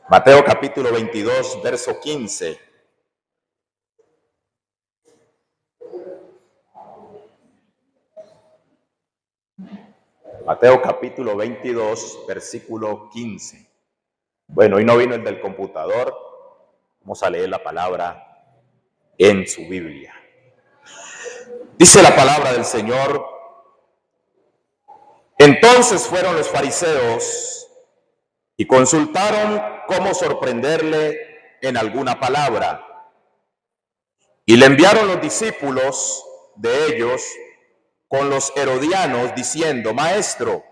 Mateo capítulo 22, verso 15. Mateo capítulo 22, versículo 15. Bueno, hoy no vino el del computador. Vamos a leer la palabra en su Biblia. Dice la palabra del Señor: entonces fueron los fariseos y consultaron cómo sorprenderle en alguna palabra. Y le enviaron los discípulos de ellos con los herodianos diciendo: Maestro,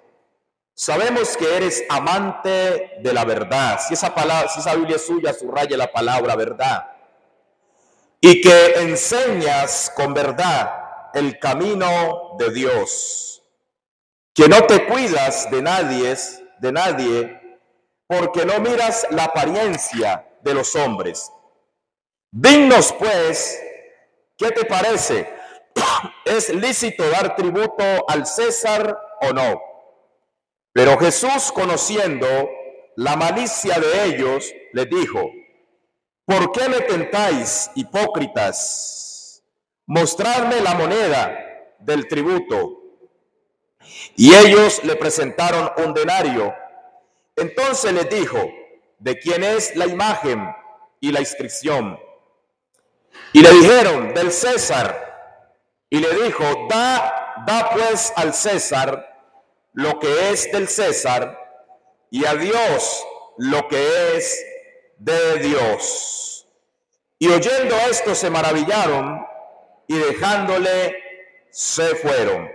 sabemos que eres amante de la verdad. Si esa Biblia es suya, subraye la palabra verdad. Y que enseñas con verdad el camino de Dios. Que no te cuidas de nadie, porque no miras la apariencia de los hombres. Dinos pues, ¿qué te parece? ¿Es lícito dar tributo al César o no? Pero Jesús, conociendo la malicia de ellos, les dijo: ¿por qué me tentáis, hipócritas? Mostradme la moneda del tributo. Y ellos le presentaron un denario. Entonces les dijo: ¿de quién es la imagen y la inscripción? Y le dijeron: del César. Y le dijo: da pues al César lo que es del César, y a Dios lo que es de Dios. Y oyendo esto se maravillaron, y dejándole se fueron.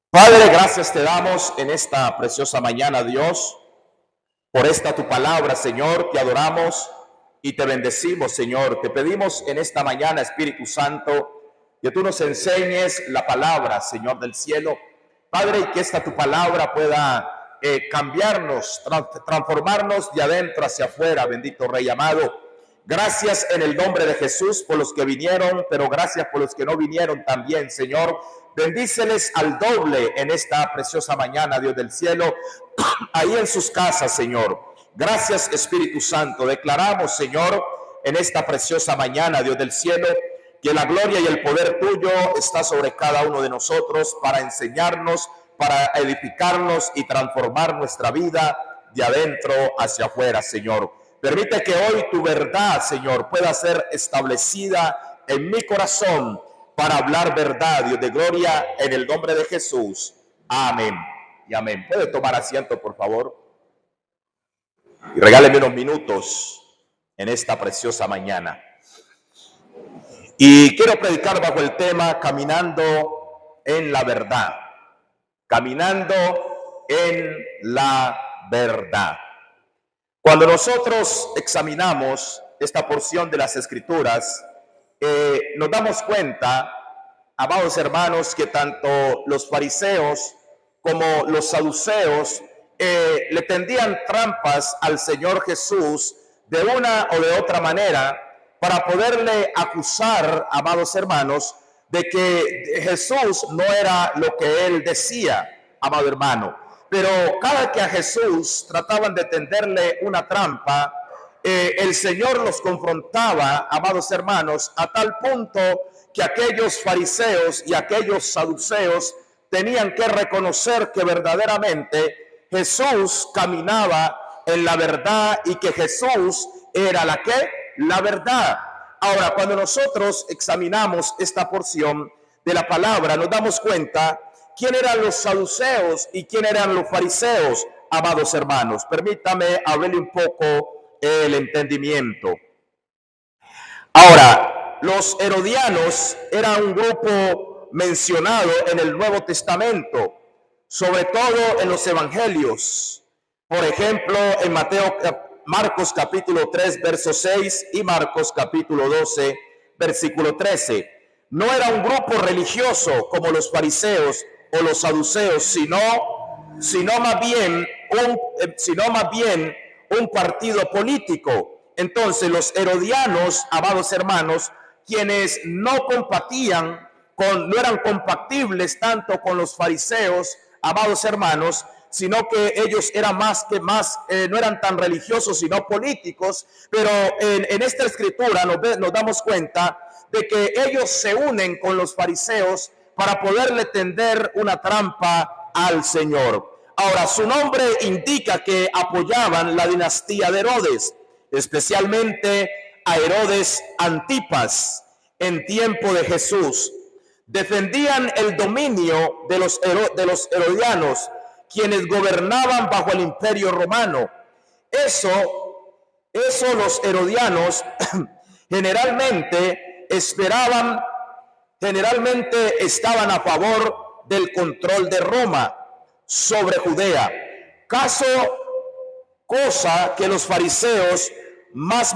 Padre, gracias te damos en esta preciosa mañana, Dios, por esta tu palabra, Señor. Te adoramos y te bendecimos, Señor. Te pedimos en esta mañana, Espíritu Santo, que tú nos enseñes la palabra, Señor del cielo. Padre, y que esta tu palabra pueda cambiarnos, transformarnos de adentro hacia afuera, bendito Rey amado. Gracias en el nombre de Jesús por los que vinieron, pero gracias por los que no vinieron también, Señor. Bendíceles al doble en esta preciosa mañana, Dios del cielo, ahí en sus casas, Señor. Gracias, Espíritu Santo. Declaramos, Señor, en esta preciosa mañana, Dios del cielo, que la gloria y el poder tuyo está sobre cada uno de nosotros para enseñarnos, para edificarnos y transformar nuestra vida de adentro hacia afuera, Señor. Permite que hoy tu verdad, Señor, pueda ser establecida en mi corazón para hablar verdad, Dios de gloria, en el nombre de Jesús. Amén y amén. ¿Puede tomar asiento, por favor? Y regáleme unos minutos en esta preciosa mañana. Y quiero predicar bajo el tema caminando en la verdad. Caminando en la verdad. Cuando nosotros examinamos esta porción de las Escrituras, nos damos cuenta, amados hermanos, que tanto los fariseos como los saduceos le tendían trampas al Señor Jesús de una o de otra manera para poderle acusar, amados hermanos, de que Jesús no era lo que él decía, amado hermano. Pero cada que a Jesús trataban de tenderle una trampa, el Señor los confrontaba, amados hermanos, a tal punto que aquellos fariseos y aquellos saduceos tenían que reconocer que verdaderamente Jesús caminaba en la verdad y que Jesús era la verdad. Ahora, cuando nosotros examinamos esta porción de la palabra, nos damos cuenta quién eran los saduceos y quién eran los fariseos, amados hermanos. Permítame abrirle un poco el entendimiento. Ahora, los herodianos eran un grupo mencionado en el Nuevo Testamento, sobre todo en los evangelios. Por ejemplo, en Marcos capítulo 3, verso 6 y Marcos capítulo 12, versículo 13. No era un grupo religioso como los fariseos o los saduceos, sino más bien un partido político. Entonces los herodianos, amados hermanos, quienes no eran compatibles tanto con los fariseos, amados hermanos, sino que ellos eran no eran tan religiosos, sino políticos. Pero en esta escritura nos damos cuenta de que ellos se unen con los fariseos para poderle tender una trampa al Señor. Ahora, su nombre indica que apoyaban la dinastía de Herodes, especialmente a Herodes Antipas en tiempo de Jesús. Defendían el dominio de los herodianos, quienes gobernaban bajo el imperio romano. Eso los herodianos generalmente estaban a favor del control de Roma sobre Judea, cosa que los fariseos más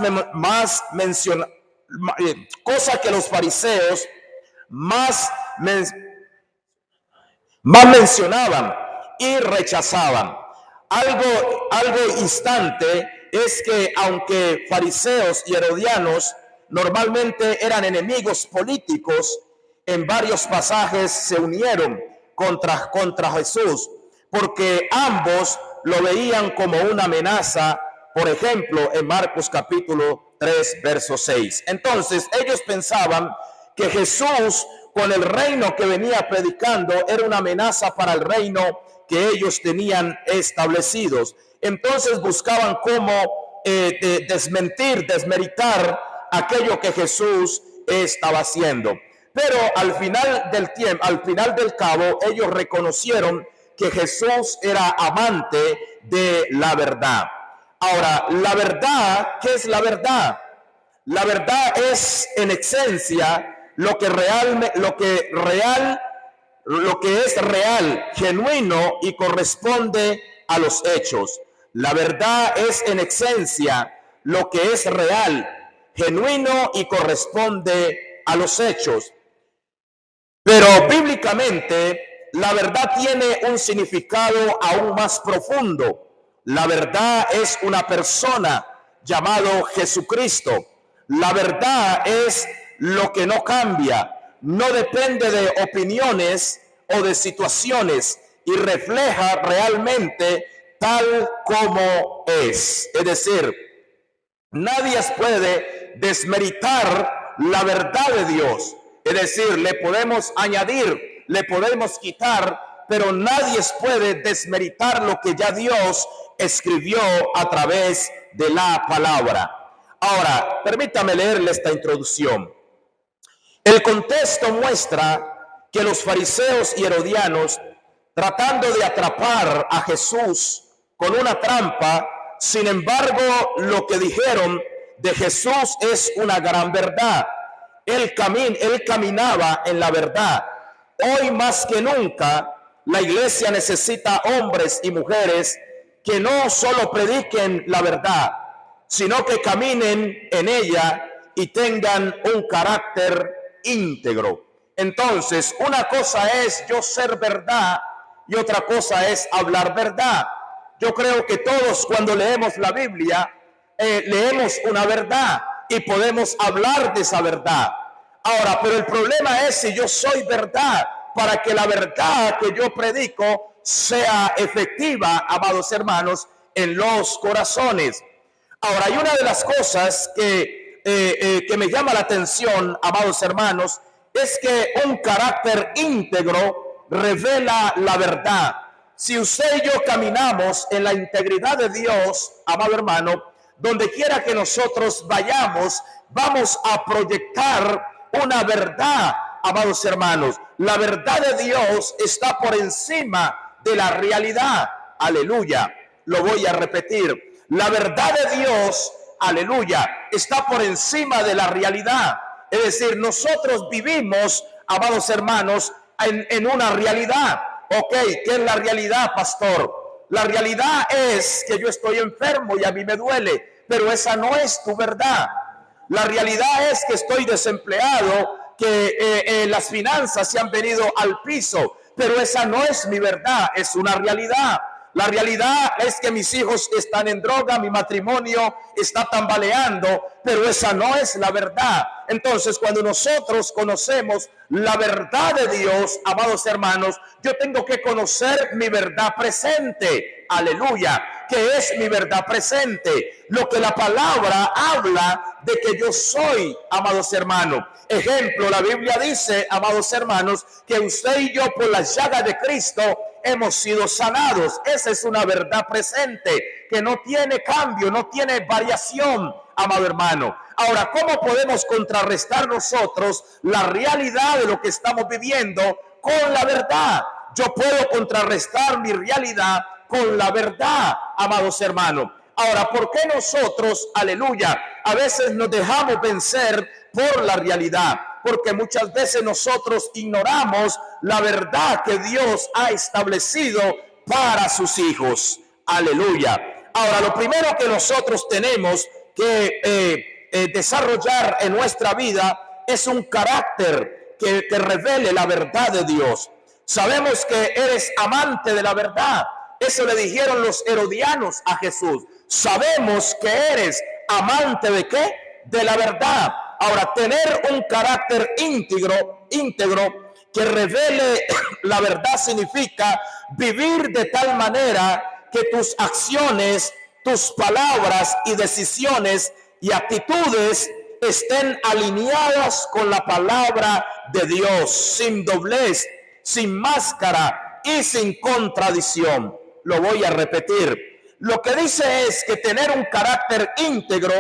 mencionaban y rechazaban. Algo instante es que aunque fariseos y herodianos normalmente eran enemigos políticos, en varios pasajes se unieron contra Jesús, porque ambos lo veían como una amenaza. Por ejemplo, en Marcos capítulo 3, verso 6. Entonces, ellos pensaban que Jesús, con el reino que venía predicando, era una amenaza para el reino que ellos tenían establecidos. Entonces buscaban cómo desmeritar aquello que Jesús estaba haciendo. Pero al final del cabo, ellos reconocieron que Jesús era amante de la verdad. Ahora, la verdad, ¿qué es la verdad? La verdad es en esencia lo que es real, genuino y corresponde a los hechos. La verdad es en esencia lo que es real, genuino y corresponde a los hechos. Pero bíblicamente, la verdad tiene un significado aún más profundo. La verdad es una persona llamado Jesucristo. La verdad es lo que no cambia, no depende de opiniones o de situaciones y refleja realmente tal como es. Es decir, nadie puede desmeritar la verdad de Dios. Es decir, le podemos añadir, le podemos quitar, pero nadie puede desmeritar lo que ya Dios escribió a través de la palabra. Ahora, permítame leerle esta introducción. El contexto muestra que los fariseos y herodianos, tratando de atrapar a Jesús con una trampa, sin embargo, lo que dijeron de Jesús es una gran verdad. Él caminaba en la verdad. Hoy más que nunca, la iglesia necesita hombres y mujeres que no solo prediquen la verdad, sino que caminen en ella y tengan un carácter íntegro. Entonces, una cosa es yo ser verdad y otra cosa es hablar verdad. Yo creo que todos cuando leemos la Biblia, leemos una verdad y podemos hablar de esa verdad. Ahora, pero el problema es si yo soy verdad, para que la verdad que yo predico sea efectiva, amados hermanos, en los corazones. Ahora, hay una de las cosas que me llama la atención, amados hermanos, es que un carácter íntegro revela la verdad. Si usted y yo caminamos en la integridad de Dios, amado hermano, donde quiera que nosotros vayamos, vamos a proyectar una verdad, amados hermanos. La verdad de Dios está por encima de la realidad. Aleluya. Lo voy a repetir. La verdad de Dios, aleluya, está por encima de la realidad. Es decir, nosotros vivimos, amados hermanos, en una realidad. Ok, ¿qué es la realidad, pastor? La realidad es que yo estoy enfermo y a mí me duele, pero esa no es tu verdad. La realidad es que estoy desempleado, que las finanzas se han venido al piso, pero esa no es mi verdad, es una realidad. La realidad es que mis hijos están en droga, mi matrimonio está tambaleando, pero esa no es la verdad. Entonces, cuando nosotros conocemos la verdad de Dios, amados hermanos, yo tengo que conocer mi verdad presente. Aleluya, que es mi verdad presente. Lo que la palabra habla de que yo soy, amados hermanos. Ejemplo, la Biblia dice, amados hermanos, que usted y yo por las llagas de Cristo hemos sido sanados. Esa es una verdad presente que no tiene cambio, no tiene variación, amado hermano. Ahora, ¿cómo podemos contrarrestar nosotros la realidad de lo que estamos viviendo con la verdad? Yo puedo contrarrestar mi realidad con la verdad, amados hermanos. Ahora, ¿por qué nosotros, aleluya, a veces nos dejamos vencer por la realidad? Porque muchas veces nosotros ignoramos la verdad que Dios ha establecido para sus hijos. Aleluya. Ahora, lo primero que nosotros tenemos que desarrollar en nuestra vida es un carácter que revele la verdad de Dios. Sabemos que eres amante de la verdad. Eso le dijeron los herodianos a Jesús. Sabemos que eres amante de ¿qué? De la verdad. Ahora, tener un carácter íntegro que revele la verdad significa vivir de tal manera que tus acciones, tus palabras y decisiones y actitudes estén alineadas con la palabra de Dios, sin doblez, sin máscara y sin contradicción. Lo voy a repetir. Lo que dice es que tener un carácter íntegro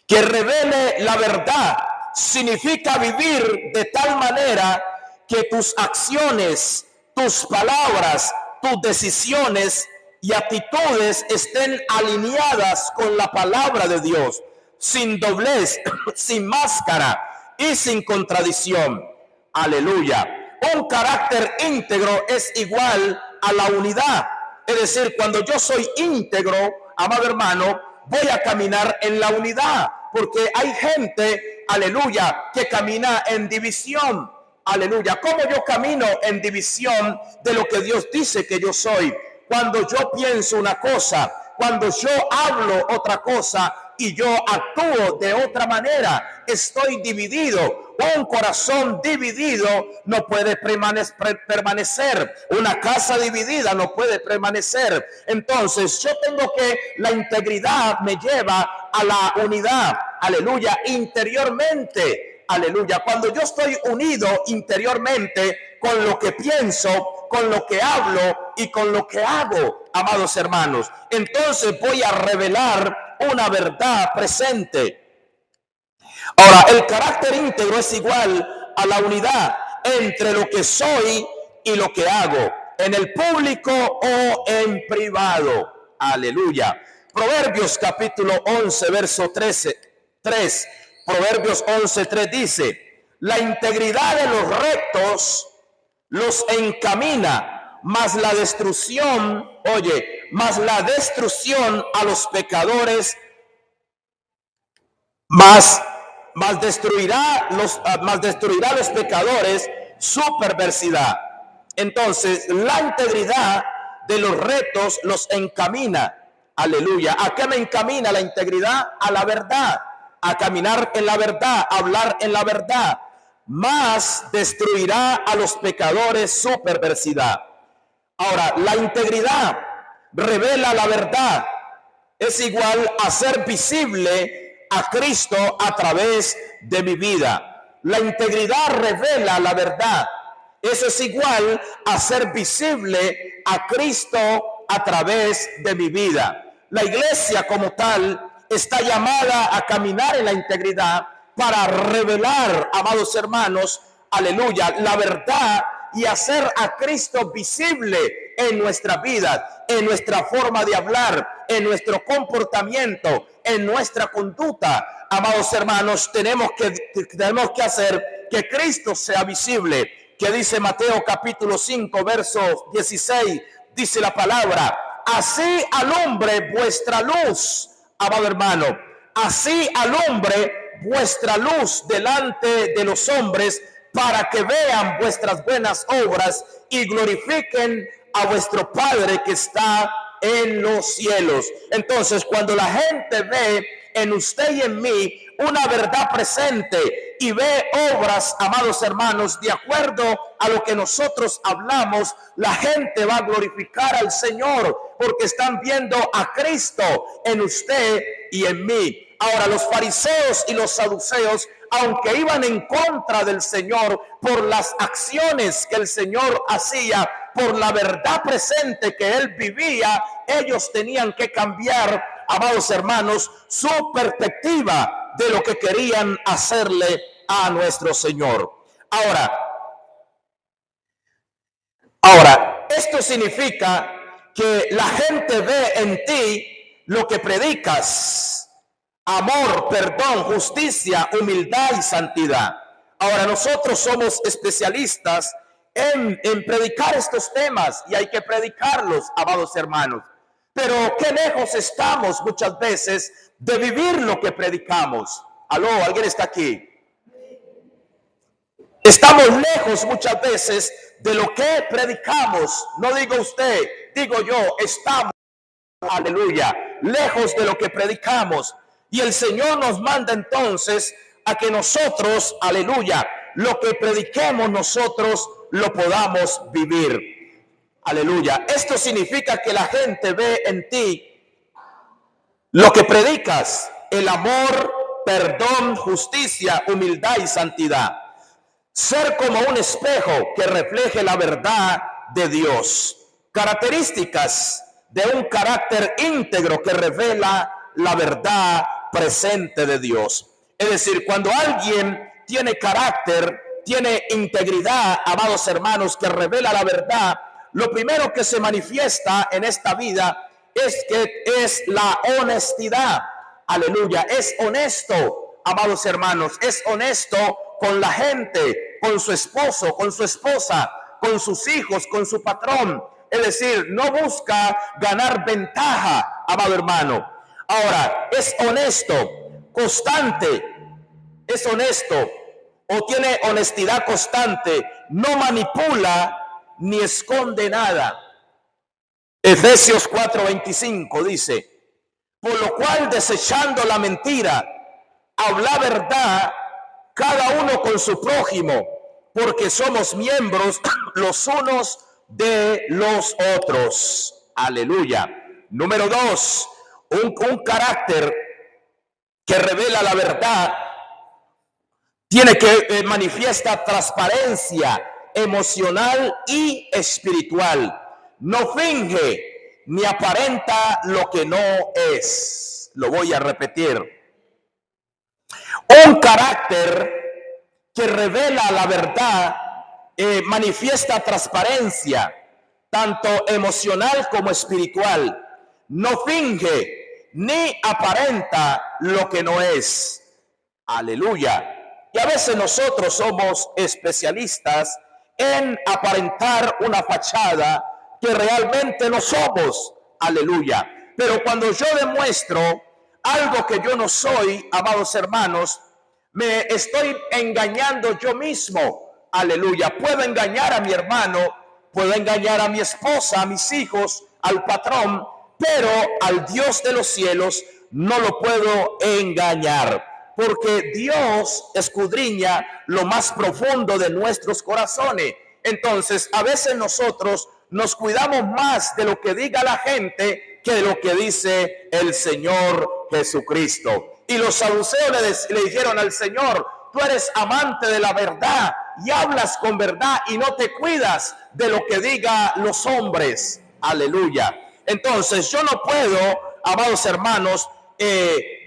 que revele la verdad significa vivir de tal manera que tus acciones, tus palabras, tus decisiones y actitudes estén alineadas con la palabra de Dios, sin doblez, sin máscara y sin contradicción. Aleluya. Un carácter íntegro es igual a la unidad. Es decir, cuando yo soy íntegro, amado hermano, voy a caminar en la unidad, porque hay gente, aleluya, que camina en división. Aleluya. ¿Cómo yo camino en división de lo que Dios dice que yo soy? Cuando yo pienso una cosa, cuando yo hablo otra cosa y yo actúo de otra manera, estoy dividido. Un corazón dividido no puede permanecer. Una casa dividida no puede permanecer. Entonces yo tengo que, la integridad me lleva a la unidad. Aleluya, interiormente. Aleluya, cuando yo estoy unido interiormente con lo que pienso, con lo que hablo y con lo que hago, amados hermanos, entonces voy a revelar una verdad presente. Ahora, el carácter íntegro es igual a la unidad entre lo que soy y lo que hago, en el público o en privado. Aleluya. Proverbios capítulo 11, verso 3. Proverbios 11:3 dice: la integridad de los rectos los encamina, mas la destrucción a los pecadores, mas destruirá a los pecadores su perversidad. Entonces, la integridad de los rectos los encamina. Aleluya. ¿A qué me encamina la integridad? A la verdad. A caminar en la verdad, a hablar en la verdad, más destruirá a los pecadores su perversidad. Ahora, la integridad revela la verdad, es igual a ser visible a Cristo a través de mi vida. La integridad revela la verdad, eso es igual a ser visible a Cristo a través de mi vida. La iglesia como tal está llamada a caminar en la integridad para revelar, amados hermanos, aleluya, la verdad y hacer a Cristo visible en nuestra vida, en nuestra forma de hablar, en nuestro comportamiento, en nuestra conducta. Amados hermanos, tenemos que hacer que Cristo sea visible. Que dice Mateo capítulo 5, verso 16, dice la palabra: así alumbre vuestra luz, amado hermano, así alumbre vuestra luz delante de los hombres, para que vean vuestras buenas obras y glorifiquen a vuestro Padre que está en los cielos. Entonces, cuando la gente ve en usted y en mí una verdad presente y ve obras, amados hermanos, de acuerdo a lo que nosotros hablamos, la gente va a glorificar al Señor porque están viendo a Cristo en usted y en mí. Ahora, los fariseos y los saduceos, aunque iban en contra del Señor por las acciones que el Señor hacía, por la verdad presente que él vivía, ellos tenían que cambiar, amados hermanos, su perspectiva de lo que querían hacerle a nuestro Señor. Ahora, esto significa que la gente ve en ti lo que predicas: amor, perdón, justicia, humildad y santidad. Ahora, nosotros somos especialistas en predicar estos temas y hay que predicarlos, amados hermanos. Pero qué lejos estamos muchas veces de vivir lo que predicamos. ¿Aló? ¿Alguien está aquí? Estamos lejos muchas veces de lo que predicamos. No digo usted, digo yo, estamos, aleluya, lejos de lo que predicamos. Y el Señor nos manda entonces a que nosotros, aleluya, lo que prediquemos nosotros lo podamos vivir. Aleluya. Esto significa que la gente ve en ti lo que predicas: el amor, perdón, justicia, humildad y santidad. Ser como un espejo que refleje la verdad de Dios. Características de un carácter íntegro que revela la verdad presente de Dios. Es decir, cuando alguien tiene carácter, tiene integridad, amados hermanos, que revela la verdad, lo primero que se manifiesta en esta vida es la honestidad. Aleluya, es honesto, amados hermanos, es honesto con la gente, con su esposo, con su esposa, con sus hijos, con su patrón. Es decir, no busca ganar ventaja, amado hermano. Ahora, es honesto, constante, es honesto o tiene honestidad constante, no manipula ni esconde nada. Efesios 4:25 dice: por lo cual, desechando la mentira, habla verdad cada uno con su prójimo, porque somos miembros los unos de los otros. Aleluya. Número 2, un carácter que revela la verdad tiene que manifiesta transparencia emocional y espiritual. No finge ni aparenta lo que no es. Lo voy a repetir. Un carácter que revela la verdad manifiesta transparencia, tanto emocional como espiritual. No finge ni aparenta lo que no es. Aleluya. Y a veces nosotros somos especialistas en aparentar una fachada que realmente no somos. Aleluya. Pero cuando yo demuestro algo que yo no soy, amados hermanos, me estoy engañando yo mismo. Aleluya. Puedo engañar a mi hermano, puedo engañar a mi esposa, a mis hijos, al patrón, pero al Dios de los cielos no lo puedo engañar. Porque Dios escudriña lo más profundo de nuestros corazones. Entonces, a veces nosotros nos cuidamos más de lo que diga la gente que de lo que dice el Señor Jesucristo. Y los saduceos le dijeron al Señor: tú eres amante de la verdad y hablas con verdad y no te cuidas de lo que digan los hombres. Aleluya. Entonces, yo no puedo, amados hermanos,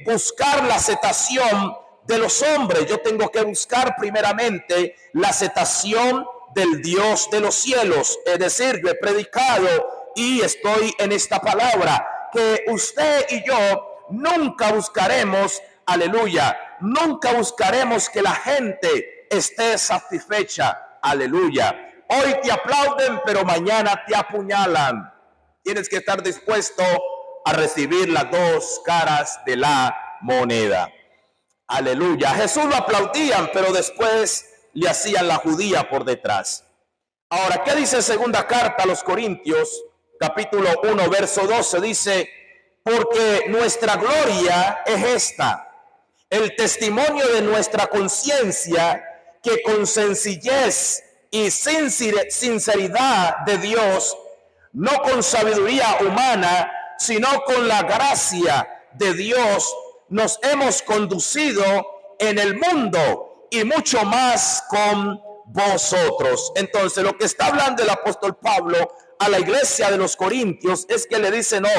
buscar la aceptación de los hombres. Yo tengo que buscar primeramente la aceptación del Dios de los cielos. Es decir, yo he predicado y estoy en esta palabra, que usted y yo nunca buscaremos, aleluya, nunca buscaremos que la gente esté satisfecha. Aleluya. Hoy te aplauden, pero mañana te apuñalan. Tienes que estar dispuesto a recibir las dos caras de la moneda. Aleluya. Jesús lo aplaudían, pero después le hacían la judía por detrás. Ahora, ¿qué dice segunda carta a los Corintios, capítulo 1, verso 12? Dice, porque nuestra gloria es esta, el testimonio de nuestra conciencia, que con sencillez y sinceridad de Dios, no con sabiduría humana, sino con la gracia de Dios, nos hemos conducido en el mundo y mucho más con vosotros. Entonces, lo que está hablando el apóstol Pablo a la iglesia de los Corintios es que le dice, no,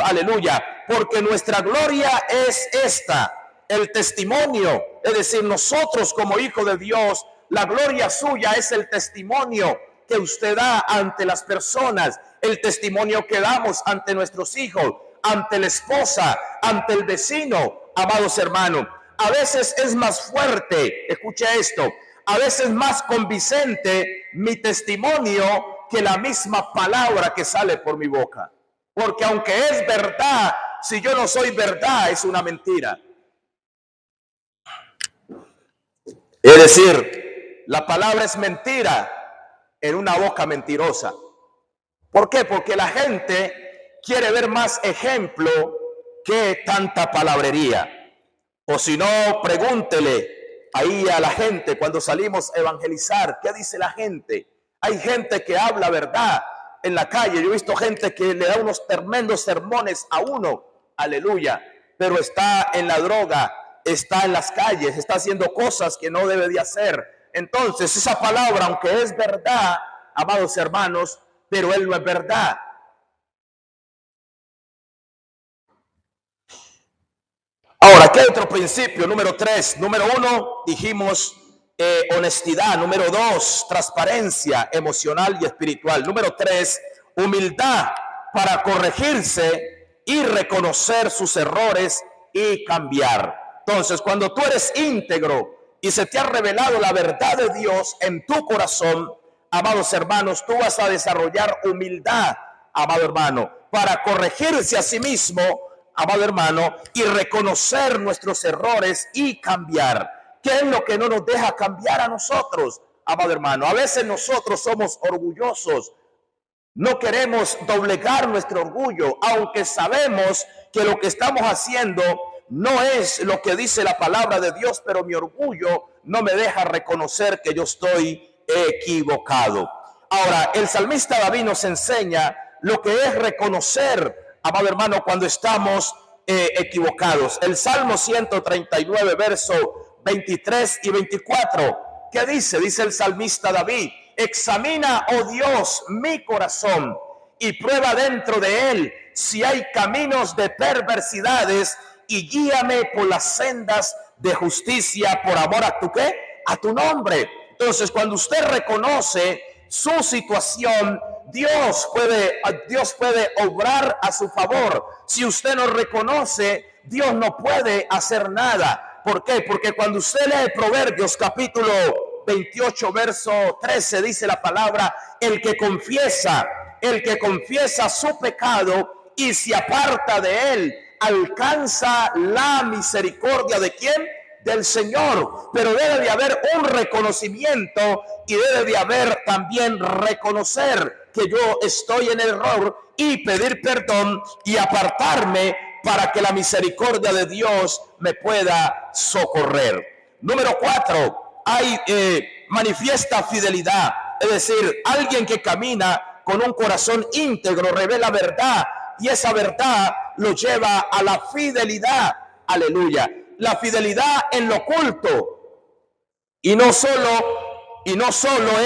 aleluya, porque nuestra gloria es esta, el testimonio, es decir, nosotros como hijos de Dios, la gloria suya es el testimonio que usted da ante las personas, el testimonio que damos ante nuestros hijos, ante la esposa, ante el vecino. Amados hermanos, a veces es más fuerte, escucha esto, a veces más convincente mi testimonio que la misma palabra que sale por mi boca. Porque aunque es verdad, si yo no soy verdad, es una mentira. Es decir, la palabra es mentira en una boca mentirosa. ¿Por qué? Porque la gente quiere ver más ejemplo que tanta palabrería. O si no, pregúntele ahí a la gente cuando salimos a evangelizar, ¿qué dice la gente? Hay gente que habla verdad en la calle. Yo he visto gente que le da unos tremendos sermones a uno, aleluya, pero está en la droga, está en las calles, está haciendo cosas que no debe de hacer. Entonces, esa palabra, aunque es verdad, amados hermanos, pero él no es verdad. Ahora, ¿qué otro principio? Número 3. Número 1, dijimos honestidad. Número 2, transparencia emocional y espiritual. Número 3, humildad para corregirse y reconocer sus errores y cambiar. Entonces, cuando tú eres íntegro y se te ha revelado la verdad de Dios en tu corazón, amados hermanos, tú vas a desarrollar humildad, amado hermano, para corregirse a sí mismo, amado hermano, y reconocer nuestros errores y cambiar. ¿Qué es lo que no nos deja cambiar a nosotros, amado hermano? A veces nosotros somos orgullosos, no queremos doblegar nuestro orgullo, aunque sabemos que lo que estamos haciendo no es lo que dice la palabra de Dios, pero mi orgullo no me deja reconocer que yo estoy equivocado. Ahora, el salmista David nos enseña lo que es reconocer, amado hermano, cuando estamos equivocados. El Salmo 139, verso 23 y 24. ¿Qué dice? Dice el salmista David: examina, oh Dios, mi corazón y prueba dentro de él si hay caminos de perversidades y guíame por las sendas de justicia por amor a tu ¿qué? A tu nombre. Entonces, cuando usted reconoce su situación, Dios puede obrar a su favor. Si usted no reconoce, Dios no puede hacer nada. ¿Por qué? Porque cuando usted lee Proverbios capítulo 28, verso 13, dice la palabra: el que confiesa su pecado y se aparta de él, alcanza la misericordia ¿de quién? Del Señor. Pero debe de haber un reconocimiento y debe de haber también reconocer que yo estoy en error y pedir perdón y apartarme para que la misericordia de Dios me pueda socorrer. Número 4, hay manifiesta fidelidad, es decir, alguien que camina con un corazón íntegro revela verdad y esa verdad lo lleva a la fidelidad. Aleluya. La fidelidad en lo oculto y no solo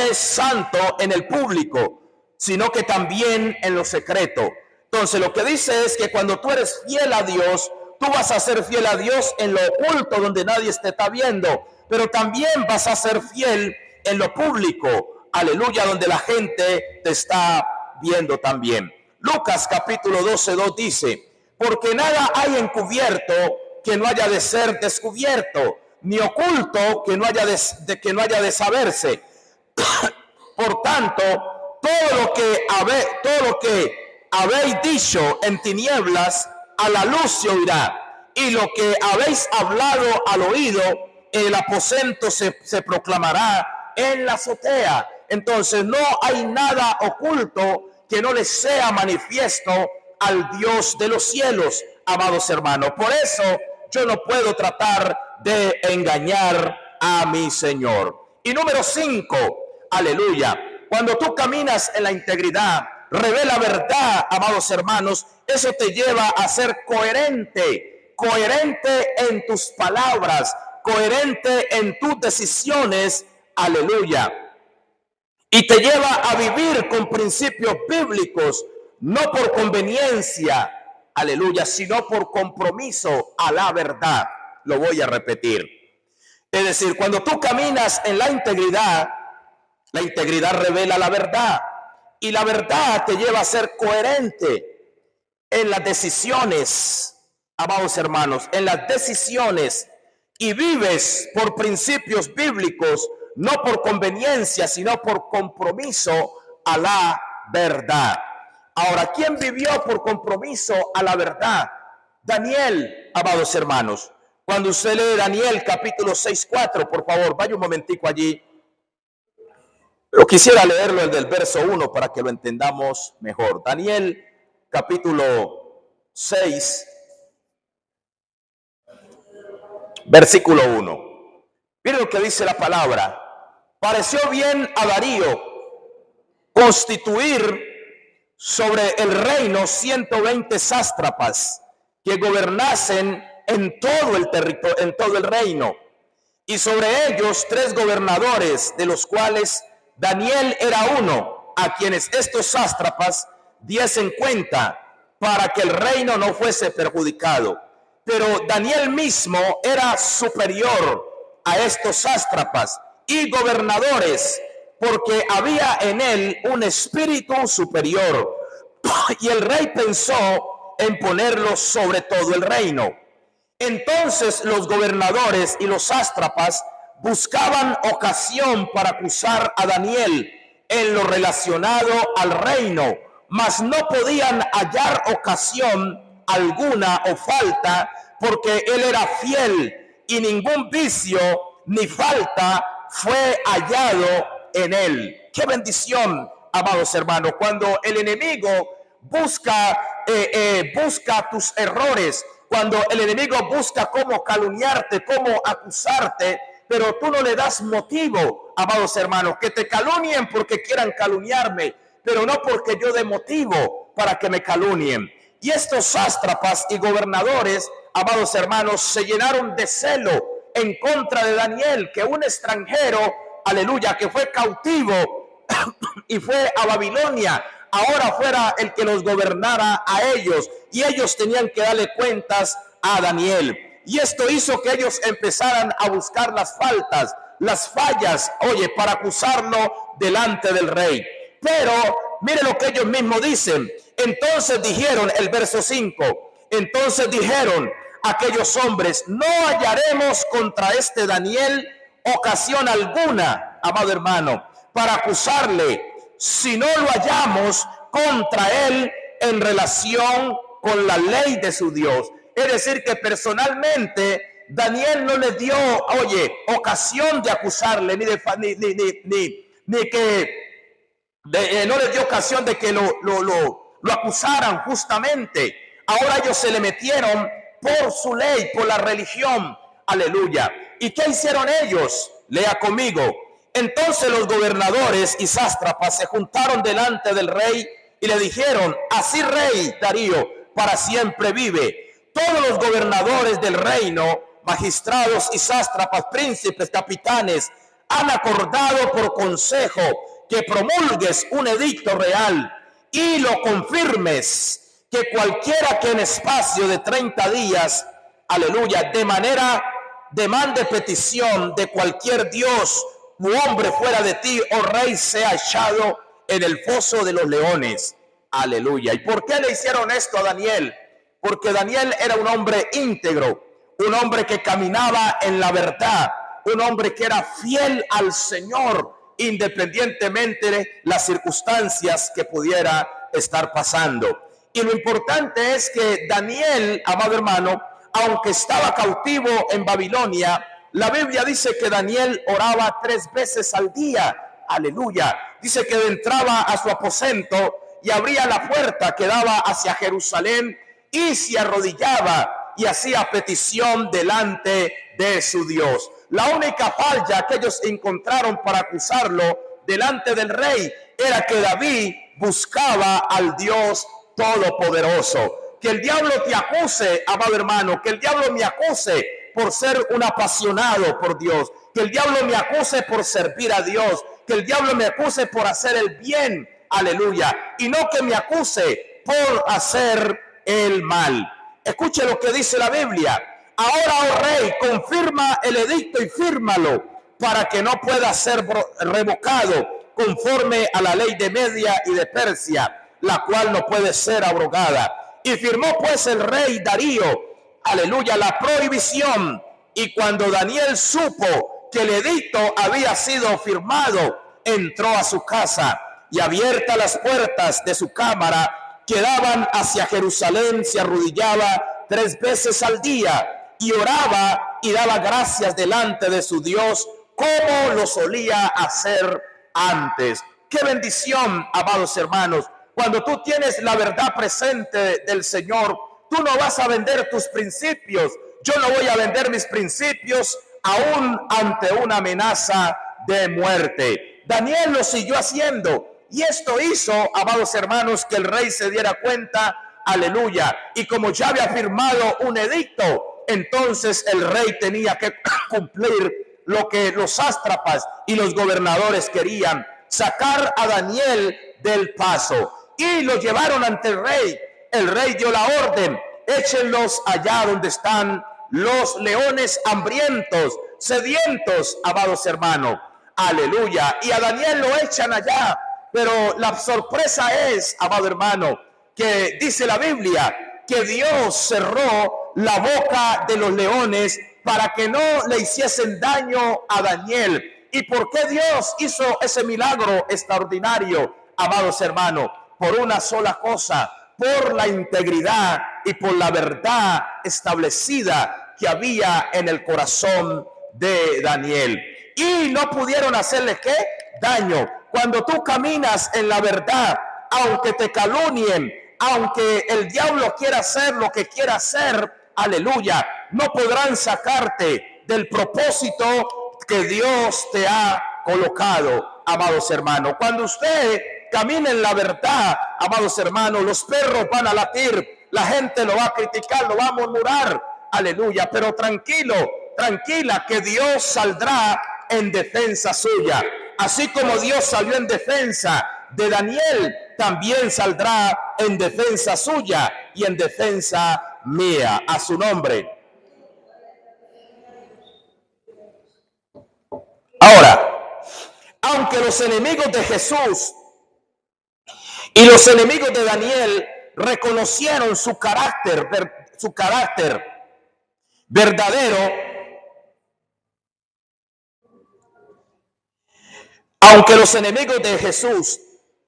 es santo en el público, sino que también en lo secreto. Entonces, lo que dice es que cuando tú eres fiel a Dios, tú vas a ser fiel a Dios en lo oculto donde nadie te está viendo, pero también vas a ser fiel en lo público, aleluya, donde la gente te está viendo también. Lucas capítulo 12:2 dice: porque nada hay encubierto que no haya de ser descubierto, ni oculto que no haya de saberse. Por tanto, todo lo que habéis dicho en tinieblas, a la luz se oirá, y lo que habéis hablado al oído, en el aposento se proclamará en la azotea. Entonces no hay nada oculto que no le sea manifiesto al Dios de los cielos, amados hermanos. Por eso yo no puedo tratar de engañar a mi Señor. Y número 5, aleluya, cuando tú caminas en la integridad, revela verdad, amados hermanos, eso te lleva a ser coherente, coherente en tus palabras, coherente en tus decisiones, aleluya. Y te lleva a vivir con principios bíblicos, no por conveniencia, aleluya, sino por compromiso a la verdad. Lo voy a repetir. Es decir, cuando tú caminas en la integridad revela la verdad. Y la verdad te lleva a ser coherente en las decisiones, amados hermanos, en las decisiones. Y vives por principios bíblicos, no por conveniencia, sino por compromiso a la verdad. Ahora, ¿quién vivió por compromiso a la verdad? Daniel, amados hermanos. Cuando usted lee Daniel capítulo 6:4, por favor, vaya un momentico allí. Pero quisiera leerlo el del verso 1 para que lo entendamos mejor. Daniel capítulo 6, versículo 1. Miren lo que dice la palabra. Pareció bien a Darío constituir sobre el reino 120 sátrapas que gobernasen en todo el territorio, en todo el reino, y sobre ellos 3 gobernadores, de los cuales Daniel era uno, a quienes estos sátrapas diesen cuenta para que el reino no fuese perjudicado. Pero Daniel mismo era superior a estos sátrapas y gobernadores, porque había en él un espíritu superior, y el rey pensó en ponerlo sobre todo el reino. Entonces los gobernadores y los sátrapas buscaban ocasión para acusar a Daniel en lo relacionado al reino, mas no podían hallar ocasión alguna o falta, porque él era fiel y ningún vicio ni falta fue hallado en él. Qué bendición, amados hermanos, cuando el enemigo busca tus errores, cuando el enemigo busca cómo calumniarte, cómo acusarte, pero tú no le das motivo, amados hermanos, que te calumnien porque quieran calumniarme, pero no porque yo dé motivo para que me calumnien. Y estos sátrapas y gobernadores, amados hermanos, se llenaron de celo en contra de Daniel, que un extranjero, aleluya, que fue cautivo y fue a Babilonia, ahora fuera el que los gobernara a ellos, y ellos tenían que darle cuentas a Daniel. Y esto hizo que ellos empezaran a buscar las faltas, las fallas, oye, para acusarlo delante del rey. Pero mire lo que ellos mismos dicen. Entonces dijeron, el verso 5, entonces dijeron aquellos hombres: no hallaremos contra este Daniel ocasión alguna, amado hermano, para acusarle, si no lo hallamos contra él en relación con la ley de su Dios. Es decir, que personalmente Daniel no le dio, oye, ocasión de acusarle, no le dio ocasión de que lo acusaran justamente. Ahora ellos se le metieron por su ley, por la religión. Aleluya. ¿Y qué hicieron ellos? Lea conmigo. Entonces los gobernadores y sátrapas se juntaron delante del rey y le dijeron: así, rey Darío, para siempre vive. Todos los gobernadores del reino, magistrados y sátrapas, príncipes, capitanes, han acordado por consejo que promulgues un edicto real y lo confirmes, que cualquiera que en espacio de 30 días, aleluya, de manera demande petición de cualquier dios u hombre fuera de ti, oh rey, sea echado en el foso de los leones. Aleluya. ¿Y por qué le hicieron esto a Daniel? Porque Daniel era un hombre íntegro, un hombre que caminaba en la verdad, un hombre que era fiel al Señor, independientemente de las circunstancias que pudiera estar pasando. Y lo importante es que Daniel, amado hermano, aunque estaba cautivo en Babilonia, la Biblia dice que Daniel oraba 3 veces al día Aleluya. Dice que entraba a su aposento y abría la puerta que daba hacia Jerusalén y se arrodillaba y hacía petición delante de su Dios. La única falla que ellos encontraron para acusarlo delante del rey era que David buscaba al Dios Todopoderoso. Que el diablo te acuse, amado hermano, que el diablo me acuse por ser un apasionado por Dios, que el diablo me acuse por servir a Dios, que el diablo me acuse por hacer el bien, aleluya, y no que me acuse por hacer el mal. Escuche lo que dice la Biblia. Ahora, oh rey, confirma el edicto y fírmalo para que no pueda ser revocado conforme a la ley de Media y de Persia, la cual no puede ser abrogada. Y firmó pues el rey Darío, aleluya, la prohibición. Y cuando Daniel supo que el edicto había sido firmado, entró a su casa y abiertas las puertas de su cámara que daban hacia Jerusalén, se arrodillaba 3 veces al día y oraba y daba gracias delante de su Dios como lo solía hacer antes. Qué bendición, amados hermanos, cuando tú tienes la verdad presente del Señor. Tú no vas a vender tus principios. Yo no voy a vender mis principios aún ante una amenaza de muerte. Daniel lo siguió haciendo y esto hizo, amados hermanos, que el rey se diera cuenta, aleluya, y como ya había firmado un edicto, entonces el rey tenía que cumplir lo que los sátrapas y los gobernadores querían, sacar a Daniel del paso, y lo llevaron ante el rey. El rey dio la orden: échenlos allá donde están los leones hambrientos, sedientos, amados hermanos. Aleluya. Y a Daniel lo echan allá. Pero la sorpresa es, amado hermano, que dice la Biblia que Dios cerró la boca de los leones para que no le hiciesen daño a Daniel. ¿Y por qué Dios hizo ese milagro extraordinario, amados hermanos? Por una sola cosa: por la integridad y por la verdad establecida que había en el corazón de Daniel. Y no pudieron hacerle ¿qué? Daño. Cuando tú caminas en la verdad, aunque te calumnien, aunque el diablo quiera hacer lo que quiera hacer, aleluya, no podrán sacarte del propósito que Dios te ha colocado, amados hermanos. Cuando usted camina en la verdad, amados hermanos, los perros van a latir, la gente lo va a criticar, lo va a murmurar, aleluya, pero tranquilo, tranquila, que Dios saldrá en defensa suya. Así como Dios salió en defensa de Daniel, también saldrá en defensa suya y en defensa mía. A su nombre. Ahora, aunque los enemigos de Jesús y los enemigos de Daniel reconocieron su carácter verdadero, aunque los enemigos de Jesús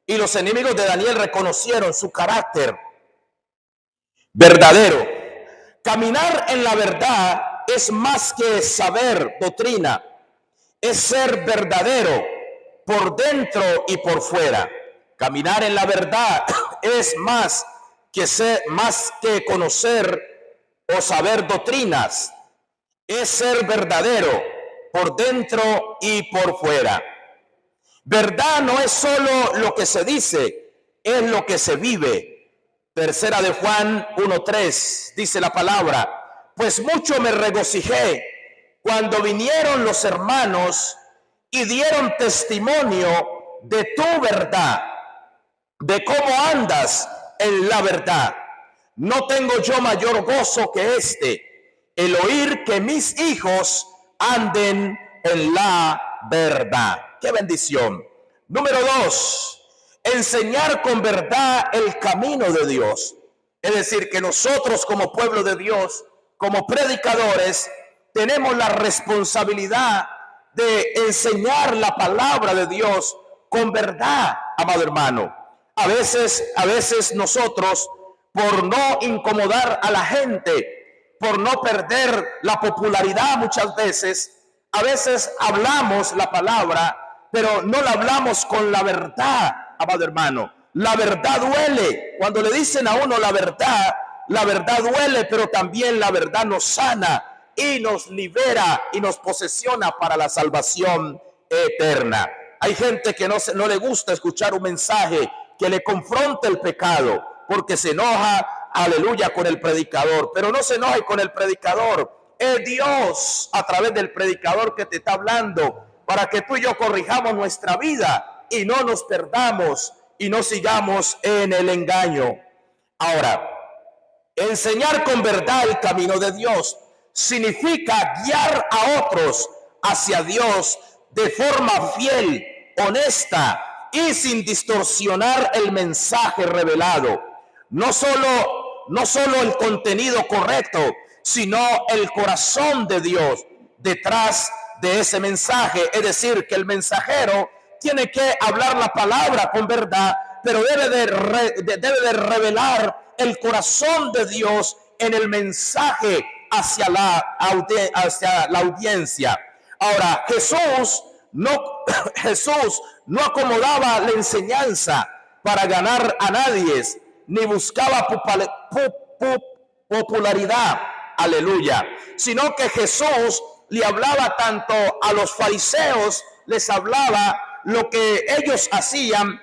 y los enemigos de Daniel reconocieron su carácter verdadero, caminar en la verdad es más que saber doctrina, es ser verdadero por dentro y por fuera. Caminar en la verdad es más que conocer o saber doctrinas, es ser verdadero por dentro y por fuera. Verdad no es solo lo que se dice, es lo que se vive. Tercera de Juan 1:3 dice la palabra: pues mucho me regocijé cuando vinieron los hermanos y dieron testimonio de tu verdad, de cómo andas en la verdad. No tengo yo mayor gozo que este, el oír que mis hijos anden en la verdad. ¡Qué bendición! Número 2, enseñar con verdad el camino de Dios. Es decir, que nosotros como pueblo de Dios, como predicadores, tenemos la responsabilidad de enseñar la palabra de Dios con verdad, amado hermano. A veces nosotros, por no incomodar a la gente, por no perder la popularidad muchas veces, a veces hablamos la palabra, pero no la hablamos con la verdad, amado hermano. La verdad duele. Cuando le dicen a uno la verdad duele, pero también la verdad nos sana y nos libera y nos posesiona para la salvación eterna. Hay gente que no le gusta escuchar un mensaje que le confronte el pecado, porque se enoja, aleluya, con el predicador. Pero no se enoje con el predicador. Es Dios a través del predicador que te está hablando para que tú y yo corrijamos nuestra vida y no nos perdamos y no sigamos en el engaño. Ahora, enseñar con verdad el camino de Dios significa guiar a otros hacia Dios de forma fiel, honesta y sin distorsionar el mensaje revelado. No solo el contenido correcto, sino el corazón de Dios detrás de ese mensaje. Es decir, que el mensajero tiene que hablar la palabra con verdad, pero debe de revelar el corazón de Dios en el mensaje hacia la audiencia. Ahora, Jesús no acomodaba la enseñanza para ganar a nadie, ni buscaba popularidad, aleluya, sino que Jesús le hablaba tanto a los fariseos, les hablaba lo que ellos hacían,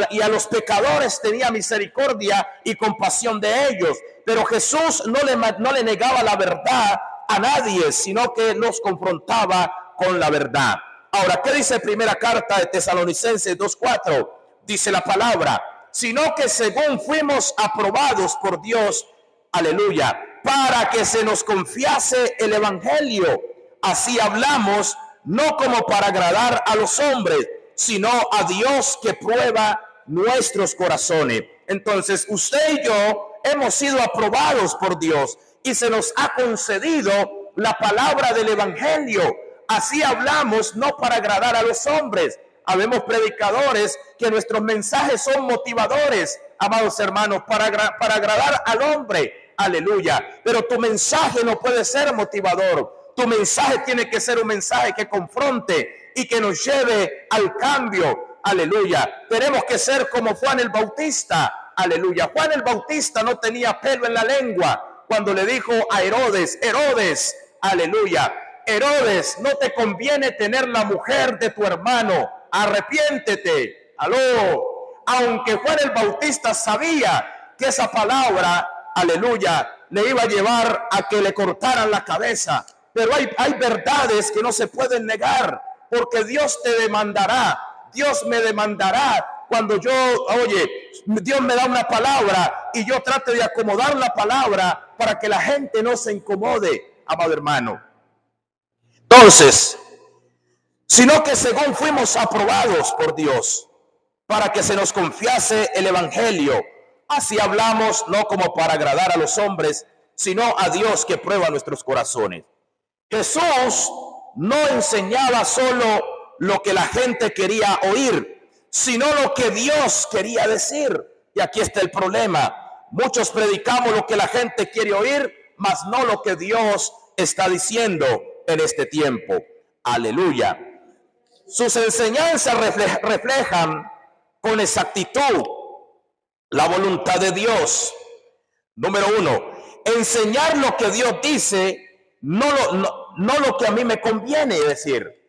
y a los pecadores tenía misericordia y compasión de ellos. Pero Jesús no le negaba la verdad a nadie, sino que los confrontaba con la verdad. Ahora, ¿qué dice primera carta de Tesalonicenses 2:4? Dice la palabra, sino que según fuimos aprobados por Dios, aleluya, para que se nos confiase el evangelio, así hablamos, no como para agradar a los hombres, sino a Dios que prueba nuestros corazones. Entonces, usted y yo hemos sido aprobados por Dios y se nos ha concedido la palabra del evangelio. Así hablamos, no para agradar a los hombres. Habemos predicadores que nuestros mensajes son motivadores, amados hermanos, para agradar al hombre. Aleluya. Pero tu mensaje no puede ser motivador. Tu mensaje tiene que ser un mensaje que confronte y que nos lleve al cambio. Aleluya. Tenemos que ser como Juan el Bautista. Aleluya. Juan el Bautista no tenía pelo en la lengua cuando le dijo a Herodes, Herodes, aleluya, Herodes, no te conviene tener la mujer de tu hermano. Arrepiéntete. Aló. Aunque Juan el Bautista sabía que esa palabra, aleluya, le iba a llevar a que le cortaran la cabeza. Pero hay verdades que no se pueden negar, porque Dios te demandará, Dios me demandará cuando Dios me da una palabra y yo trate de acomodar la palabra para que la gente no se incomode, amado hermano. Entonces, sino que según fuimos aprobados por Dios, para que se nos confiase el evangelio, así hablamos, no como para agradar a los hombres, sino a Dios que prueba nuestros corazones. Jesús no enseñaba solo lo que la gente quería oír, sino lo que Dios quería decir. Y aquí está el problema. Muchos predicamos lo que la gente quiere oír, mas no lo que Dios está diciendo en este tiempo. Aleluya. Sus enseñanzas reflejan con exactitud la voluntad de Dios. Número uno, enseñar lo que Dios dice, no lo que a mí me conviene decir.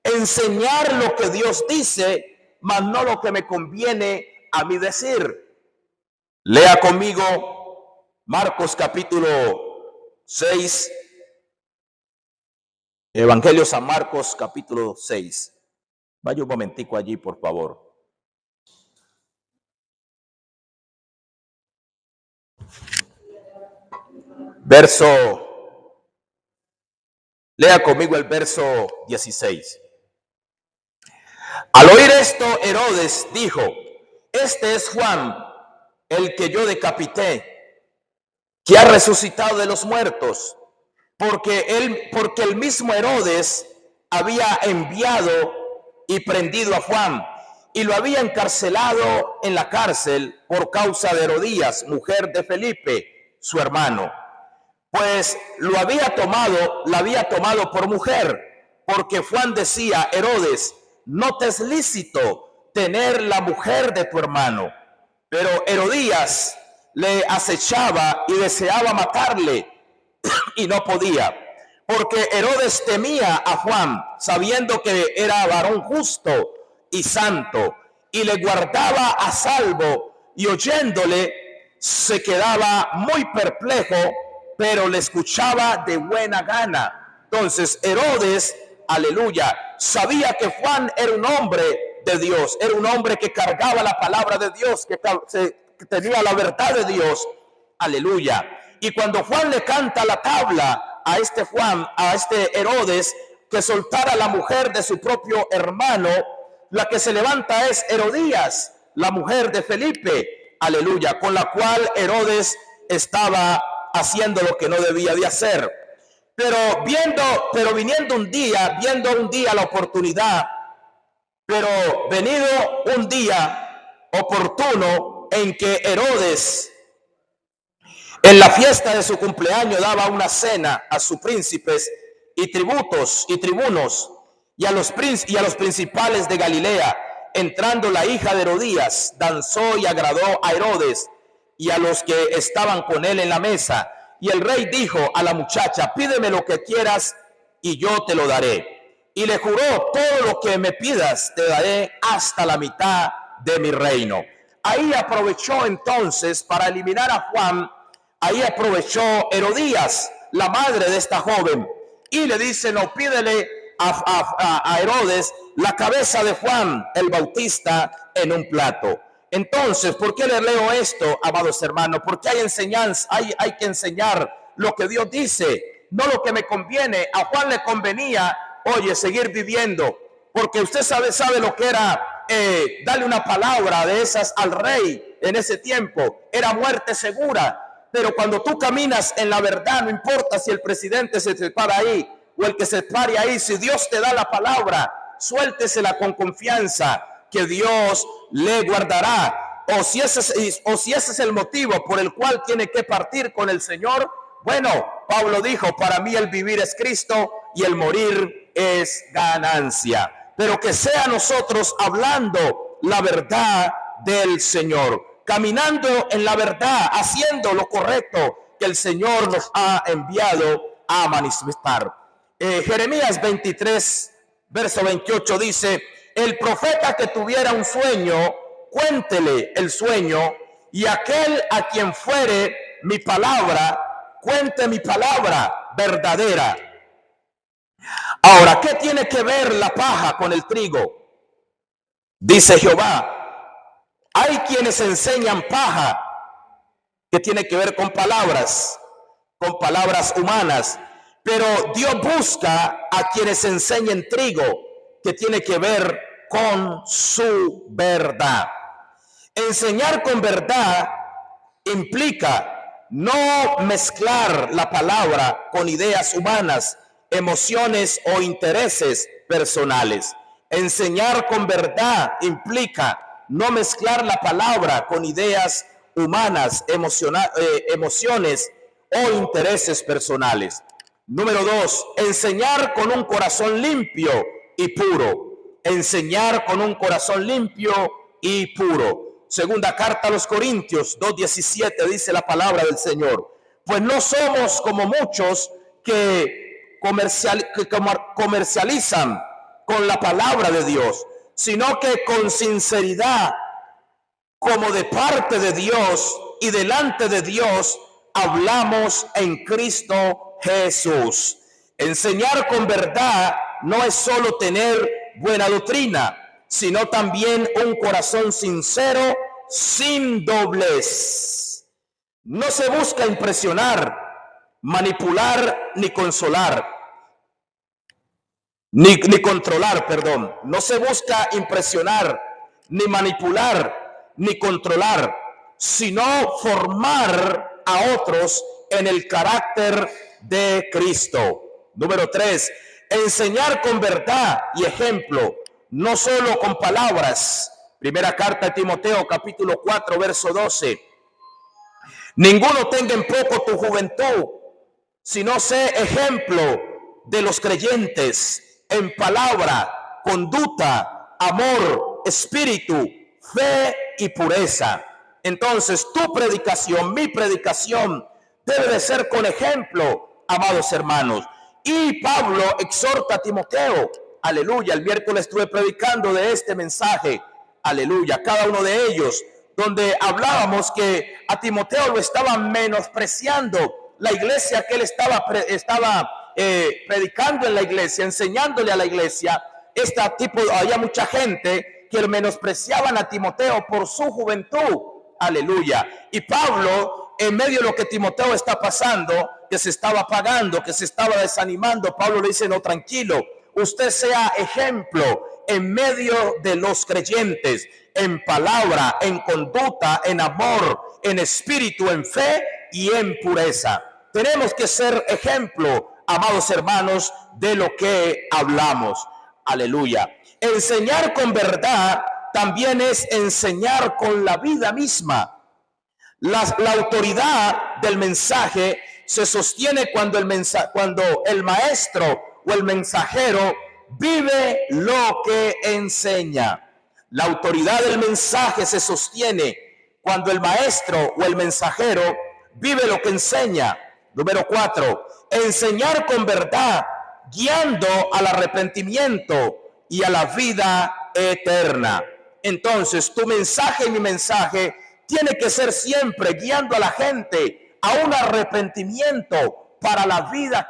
Enseñar lo que Dios dice, mas no lo que me conviene a mí decir. Lea conmigo Marcos capítulo 6. Evangelio San Marcos capítulo 6. Vaya un momentico allí, por favor. Lea conmigo el verso 16. Al oír esto, Herodes dijo, este es Juan, el que yo decapité, que ha resucitado de los muertos, porque el mismo Herodes había enviado y prendido a Juan, y lo había encarcelado en la cárcel por causa de Herodías, mujer de Felipe, su hermano. Pues la había tomado por mujer, porque Juan decía, Herodes, no te es lícito tener la mujer de tu hermano. Pero Herodías le acechaba y deseaba matarle, y no podía, porque Herodes temía a Juan, sabiendo que era varón justo y santo, y le guardaba a salvo, y oyéndole se quedaba muy perplejo, pero le escuchaba de buena gana. Entonces Herodes, aleluya, sabía que Juan era un hombre de Dios, era un hombre que cargaba la palabra de Dios, que tenía la verdad de Dios, aleluya. Y cuando Juan le canta la tabla a este Juan, a este Herodes, que soltara a la mujer de su propio hermano, la que se levanta es Herodías, la mujer de Felipe, aleluya, con la cual Herodes estaba haciendo lo que no debía de hacer. Pero viniendo un día, viendo un día la oportunidad, pero venido un día oportuno en que Herodes, en la fiesta de su cumpleaños, daba una cena a sus príncipes y tributos y tribunos y a los principales de Galilea. Entrando la hija de Herodías, danzó y agradó a Herodes y a los que estaban con él en la mesa. Y el rey dijo a la muchacha: pídeme lo que quieras y yo te lo daré. Y le juró: todo lo que me pidas te daré, hasta la mitad de mi reino. Ahí aprovechó entonces para eliminar a Juan. Ahí aprovechó Herodías, la madre de esta joven, y le dice: no, pídele a Herodes la cabeza de Juan el Bautista en un plato. Entonces, ¿por qué le leo esto, amados hermanos? Porque hay enseñanza, hay que enseñar lo que Dios dice, no lo que me conviene. A Juan le convenía, oye, seguir viviendo, porque usted sabe lo que era darle una palabra de esas al rey en ese tiempo. Era muerte segura. Pero cuando tú caminas en la verdad, no importa si el presidente se para ahí o el que se pare ahí, si Dios te da la palabra, suéltesela con confianza, que Dios le guardará. O si ese es el motivo por el cual tiene que partir con el Señor, bueno, Pablo dijo: para mí el vivir es Cristo y el morir es ganancia. Pero que sea nosotros hablando la verdad del Señor, caminando en la verdad, haciendo lo correcto que el Señor nos ha enviado a manifestar. Jeremías 23, verso 28 dice: el profeta que tuviera un sueño, cuéntele el sueño, y aquel a quien fuere mi palabra, cuente mi palabra verdadera. Ahora, ¿qué tiene que ver la paja con el trigo? Dice Jehová: hay quienes enseñan paja, que tiene que ver con palabras humanas, pero Dios busca a quienes enseñen trigo, que tiene que ver con su verdad. Enseñar con verdad implica no mezclar la palabra con ideas humanas, emociones o intereses personales. Enseñar con verdad implica no mezclar la palabra con ideas humanas, emociones o intereses personales. Número 2, enseñar con un corazón limpio y puro. Enseñar con un corazón limpio y puro. Segunda carta a los Corintios 2:17 dice la palabra del Señor: pues no somos como muchos que comercializan con la palabra de Dios, sino que con sinceridad, como de parte de Dios y delante de Dios, hablamos en Cristo Jesús. Enseñar con verdad no es solo tener buena doctrina, sino también un corazón sincero, sin doblez. No se busca impresionar, manipular ni controlar. No se busca impresionar, ni manipular, ni controlar, sino formar a otros en el carácter de Cristo. Número 3, enseñar con verdad y ejemplo, no solo con palabras. Primera carta de Timoteo, capítulo 4, verso 12. Ninguno tenga en poco tu juventud, sino sé ejemplo de los creyentes en palabra, conducta, amor, espíritu, fe y pureza. Entonces, tu predicación, mi predicación, debe de ser con ejemplo, amados hermanos. Y Pablo exhorta a Timoteo, aleluya. El miércoles estuve predicando de este mensaje, aleluya, cada uno de ellos, donde hablábamos que a Timoteo lo estaban menospreciando la iglesia que él estaba predicando en la iglesia, enseñándole a la iglesia. Había mucha gente que menospreciaban a Timoteo por su juventud, aleluya. Y Pablo, en medio de lo que Timoteo está pasando, que se estaba apagando, que se estaba desanimando, Pablo le dice: no, tranquilo, usted sea ejemplo en medio de los creyentes, en palabra, en conducta, en amor, en espíritu, en fe y en pureza. Tenemos que ser ejemplo, amados hermanos, de lo que hablamos. Aleluya. Enseñar con verdad también es enseñar con la vida misma. La autoridad del mensaje se sostiene cuando el maestro o el mensajero vive lo que enseña. La autoridad del mensaje se sostiene cuando el maestro o el mensajero vive lo que enseña. Número 4, enseñar con verdad, guiando al arrepentimiento y a la vida eterna. Entonces, tu mensaje y mi mensaje tiene que ser siempre guiando a la gente a un arrepentimiento para la vida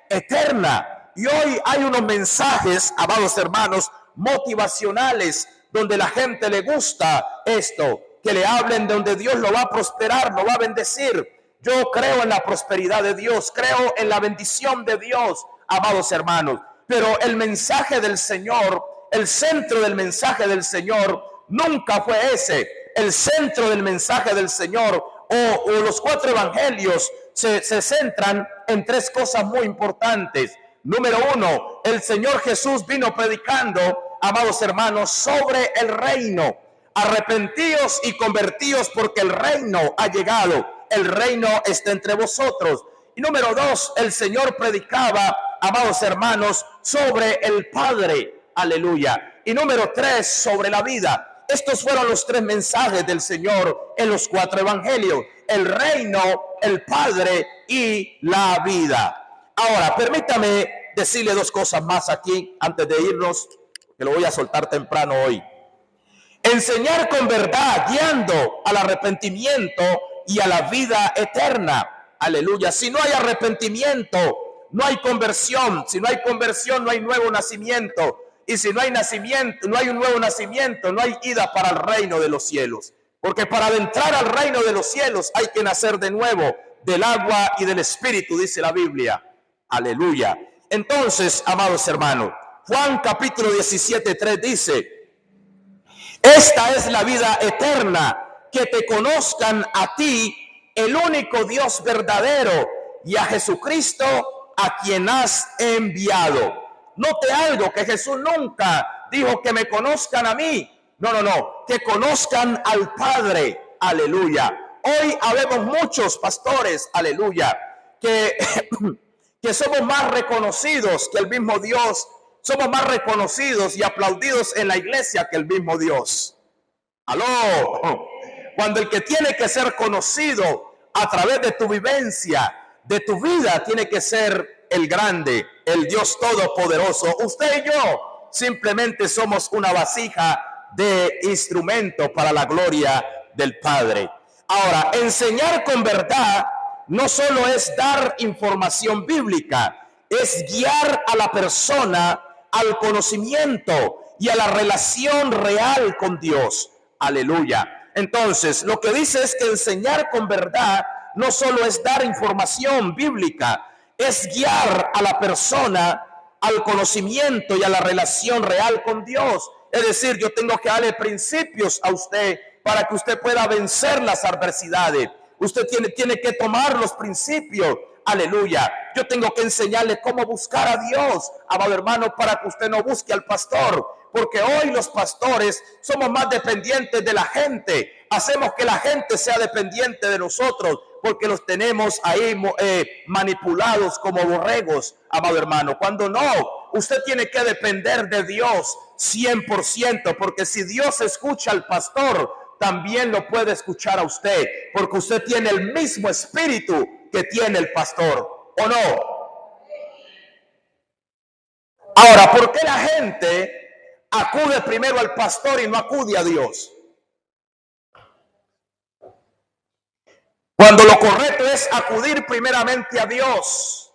eterna. Y hoy hay unos mensajes, amados hermanos, motivacionales, donde la gente le gusta esto, que le hablen de donde Dios lo va a prosperar, lo va a bendecir. Yo creo en la prosperidad de Dios, creo en la bendición de Dios, amados hermanos. Pero el mensaje del Señor, el centro del mensaje del Señor nunca fue ese. El centro del mensaje del Señor o los 4 evangelios se centran en 3 cosas muy importantes. Número 1, el Señor Jesús vino predicando, amados hermanos, sobre el reino. Arrepentíos y convertíos porque el reino ha llegado. El reino está entre vosotros. Y número 2, el Señor predicaba, amados hermanos, sobre el Padre. Aleluya. Y número 3, sobre la vida. Estos fueron los 3 mensajes del Señor en los 4 evangelios: el reino, el Padre y la vida. Ahora, permítame decirle 2 cosas más aquí antes de irnos, que lo voy a soltar temprano hoy. Enseñar con verdad, guiando al arrepentimiento y a la vida eterna. Aleluya. Si no hay arrepentimiento, no hay conversión. Si no hay conversión, no hay nuevo nacimiento. Y si no hay nacimiento, no hay un nuevo nacimiento, no hay ida para el reino de los cielos. Porque para adentrar al reino de los cielos hay que nacer de nuevo del agua y del espíritu, dice la Biblia. Aleluya. Entonces, amados hermanos, Juan capítulo 17:3 dice: esta es la vida eterna, que te conozcan a ti, el único Dios verdadero, y a Jesucristo, a quien has enviado. Note algo, que Jesús nunca dijo que me conozcan a mí. No, que conozcan al Padre. Aleluya. Hoy habemos muchos pastores, aleluya, que somos más reconocidos que el mismo Dios. Somos más reconocidos y aplaudidos en la iglesia que el mismo Dios. Aló. Cuando el que tiene que ser conocido a través de tu vivencia, de tu vida, tiene que ser el grande, el Dios todopoderoso. Usted y yo simplemente somos una vasija de instrumento para la gloria del Padre. Ahora, enseñar con verdad no solo es dar información bíblica, es guiar a la persona al conocimiento y a la relación real con Dios. Aleluya. Entonces, lo que dice es que enseñar con verdad no solo es dar información bíblica, es guiar a la persona al conocimiento y a la relación real con Dios. Es decir, yo tengo que darle principios a usted para que usted pueda vencer las adversidades. Usted tiene que tomar los principios. Aleluya. Yo tengo que enseñarle cómo buscar a Dios, amado hermano, para que usted no busque al pastor. Porque hoy los pastores somos más dependientes de la gente. Hacemos que la gente sea dependiente de nosotros, porque los tenemos ahí manipulados como borregos, amado hermano. Cuando no, usted tiene que depender de Dios 100%, porque si Dios escucha al pastor, también lo puede escuchar a usted, porque usted tiene el mismo espíritu que tiene el pastor, ¿o no? Ahora, ¿por qué la gente acude primero al pastor y no acude a Dios? Cuando lo correcto es acudir primeramente a Dios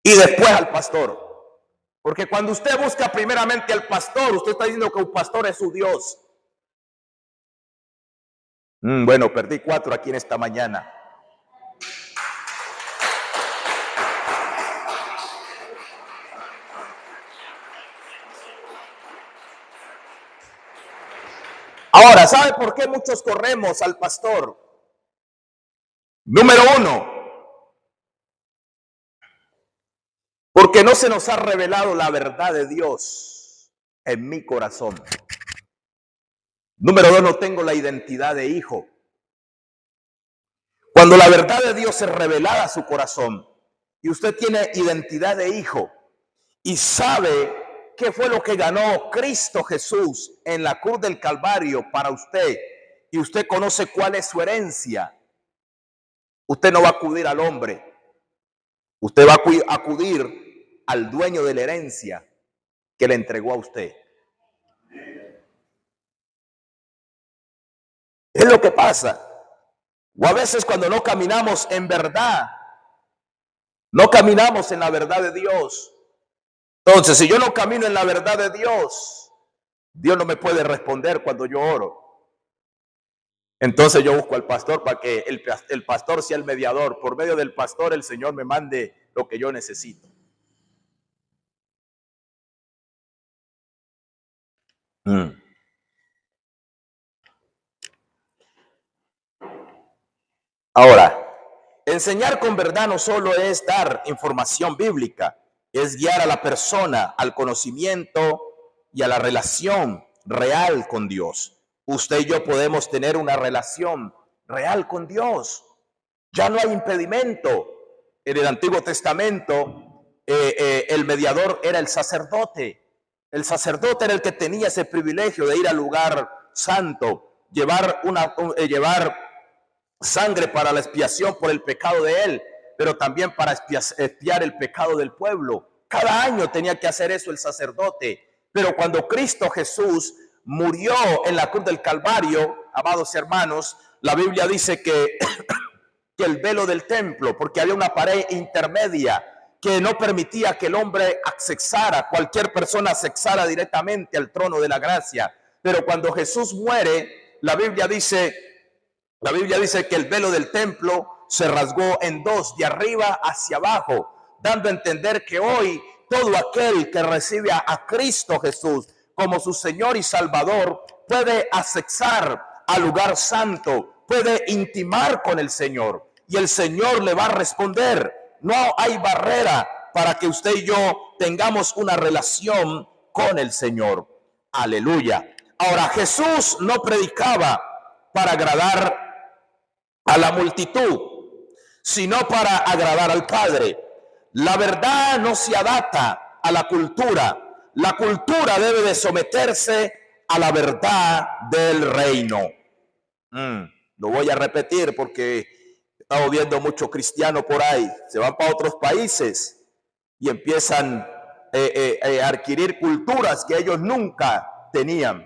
y después al pastor. Porque cuando usted busca primeramente al pastor, usted está diciendo que un pastor es su Dios. Bueno, perdí 4 aquí en esta mañana. Ahora, ¿sabe por qué muchos corremos al pastor? Número 1, porque no se nos ha revelado la verdad de Dios en mi corazón. Número 2, no tengo la identidad de hijo. Cuando la verdad de Dios es revelada a su corazón y usted tiene identidad de hijo y sabe qué fue lo que ganó Cristo Jesús en la cruz del Calvario para usted, y usted conoce cuál es su herencia, usted no va a acudir al hombre, usted va a acudir al dueño de la herencia que le entregó a usted. Es lo que pasa. O a veces cuando no caminamos en verdad, no caminamos en la verdad de Dios. Entonces, si yo no camino en la verdad de Dios, Dios no me puede responder cuando yo oro. Entonces yo busco al pastor para que el pastor sea el mediador. Por medio del pastor el Señor me mande lo que yo necesito. Ahora, enseñar con verdad no solo es dar información bíblica, es guiar a la persona al conocimiento y a la relación real con Dios. Usted y yo podemos tener una relación real con Dios. Ya no hay impedimento. En el Antiguo Testamento, el mediador era el sacerdote. El sacerdote era el que tenía ese privilegio de ir al lugar santo, llevar sangre para la expiación por el pecado de él, pero también para expiar el pecado del pueblo. Cada año tenía que hacer eso el sacerdote. Pero cuando Cristo Jesús murió en la cruz del Calvario, amados hermanos, la Biblia dice que el velo del templo, porque había una pared intermedia que no permitía que el hombre accesara, cualquier persona accesara directamente al trono de la gracia. Pero cuando Jesús muere, la Biblia dice que el velo del templo se rasgó en dos, de arriba hacia abajo, dando a entender que hoy todo aquel que recibe a Cristo Jesús como su Señor y Salvador puede accesar al lugar santo, puede intimar con el Señor y el Señor le va a responder. No hay barrera para que usted y yo tengamos una relación con el Señor. Aleluya. Ahora, Jesús no predicaba para agradar a la multitud, sino para agradar al Padre. La verdad no se adapta a la cultura. La cultura debe de someterse a la verdad del reino. Lo voy a repetir porque he estado viendo muchos cristianos por ahí. Se van para otros países y empiezan a adquirir culturas que ellos nunca tenían.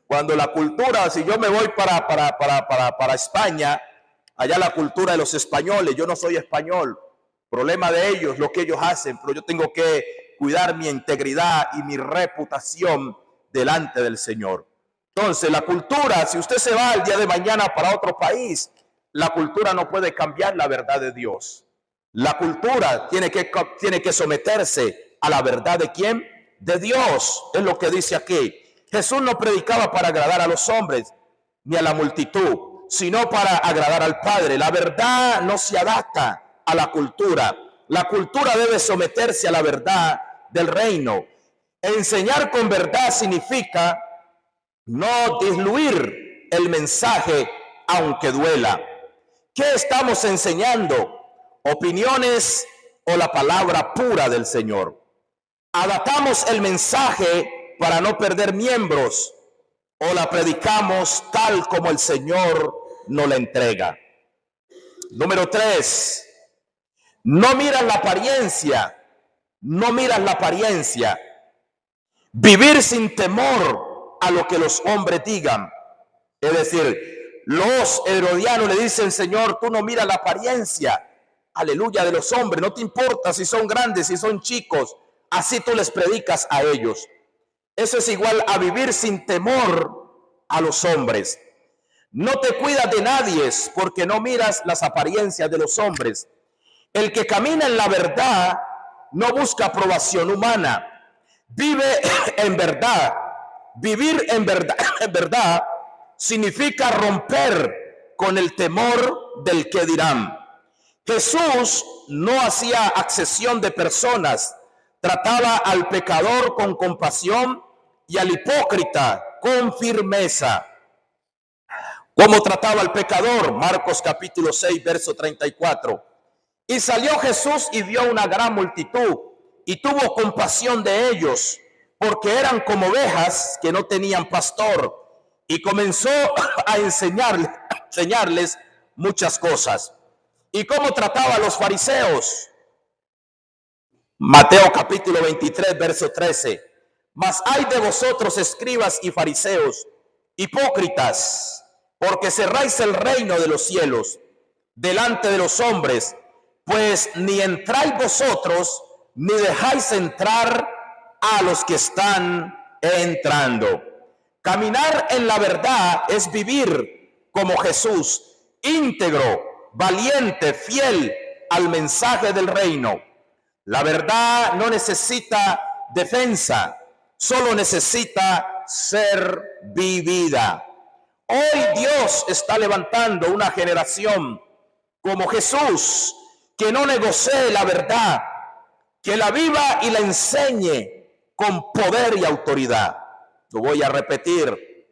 Cuando la cultura, si yo me voy para España, allá la cultura de los españoles, yo no soy español, problema de ellos, lo que ellos hacen, pero yo tengo que cuidar mi integridad y mi reputación delante del Señor. Entonces, la cultura, si usted se va el día de mañana para otro país, la cultura no puede cambiar la verdad de Dios. La cultura tiene que someterse a la verdad de ¿quién? De Dios, es lo que dice aquí. Jesús no predicaba para agradar a los hombres ni a la multitud, sino para agradar al Padre. La verdad no se adapta a la cultura. La cultura debe someterse a la verdad del reino. Enseñar con verdad significa no diluir el mensaje, aunque duela. ¿Qué estamos enseñando? ¿Opiniones o la palabra pura del Señor? adaptamos el mensaje para no perder miembros o la predicamos tal como el Señor nos la entrega. Número 3, no miras la apariencia, no miras la apariencia. Vivir sin temor a lo que los hombres digan. Es decir, los herodianos le dicen, Señor, tú no miras la apariencia, aleluya, de los hombres, no te importa si son grandes, si son chicos, así tú les predicas a ellos. Eso es igual a vivir sin temor a los hombres. No te cuidas de nadie porque no miras las apariencias de los hombres. El que camina en la verdad no busca aprobación humana. Vive en verdad. Vivir en verdad significa romper con el temor del que dirán. Jesús no hacía acepción de personas. Trataba al pecador con compasión y al hipócrita con firmeza. ¿Cómo trataba al pecador? Marcos capítulo 6, verso 34. Y salió Jesús y vio una gran multitud y tuvo compasión de ellos, porque eran como ovejas que no tenían pastor, y comenzó a enseñarles muchas cosas. ¿Y cómo trataba a los fariseos? Mateo capítulo 23, verso 13. Mas hay de vosotros, escribas y fariseos, hipócritas, porque cerráis el reino de los cielos delante de los hombres, pues ni entráis vosotros, ni dejáis entrar a los que están entrando. Caminar en la verdad es vivir como Jesús, íntegro, valiente, fiel al mensaje del reino. La verdad no necesita defensa, solo necesita ser vivida. Hoy Dios está levantando una generación como Jesús, que no negocie la verdad, que la viva y la enseñe con poder y autoridad. Lo voy a repetir.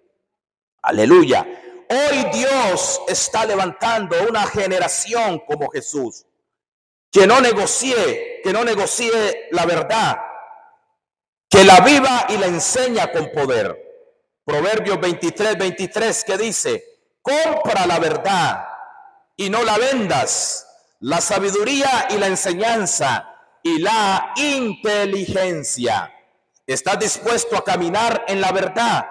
Aleluya. Hoy Dios está levantando una generación como Jesús, que no negocie la verdad, que la viva y la enseña con poder. Proverbios 23, 23, que dice, compra la verdad y no la vendas, la sabiduría y la enseñanza y la inteligencia. ¿Estás dispuesto a caminar en la verdad,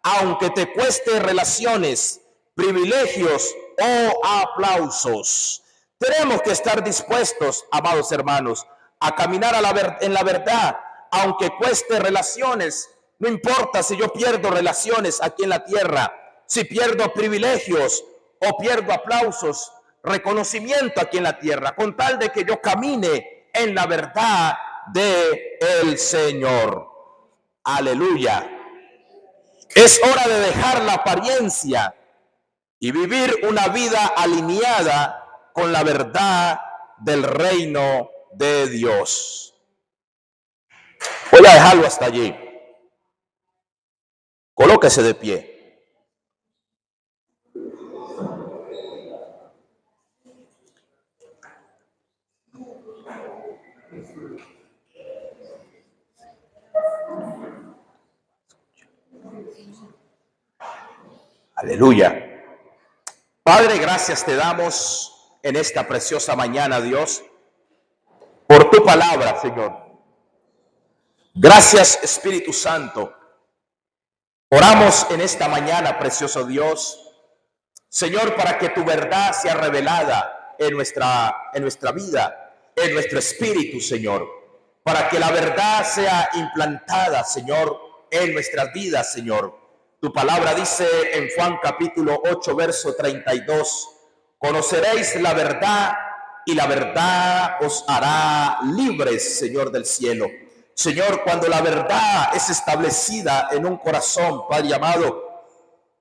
aunque te cueste relaciones, privilegios o aplausos? Tenemos que estar dispuestos, amados hermanos, a caminar en la verdad, aunque cueste relaciones. No importa si yo pierdo relaciones aquí en la tierra, si pierdo privilegios o pierdo aplausos, reconocimiento aquí en la tierra, con tal de que yo camine en la verdad del Señor. Aleluya. Es hora de dejar la apariencia y vivir una vida alineada con la verdad del reino de Dios. Voy a dejarlo hasta allí. Colóquese de pie. Aleluya. Padre, gracias te damos en esta preciosa mañana, Dios, por tu palabra, Señor. Gracias, Espíritu Santo. Oramos en esta mañana, precioso Dios, Señor, para que tu verdad sea revelada en nuestra vida, en nuestro espíritu, Señor, para que la verdad sea implantada, Señor, en nuestras vidas, Señor. Tu palabra dice en Juan capítulo 8, verso 32, conoceréis la verdad y la verdad os hará libres, Señor del cielo. Señor, cuando la verdad es establecida en un corazón, Padre amado,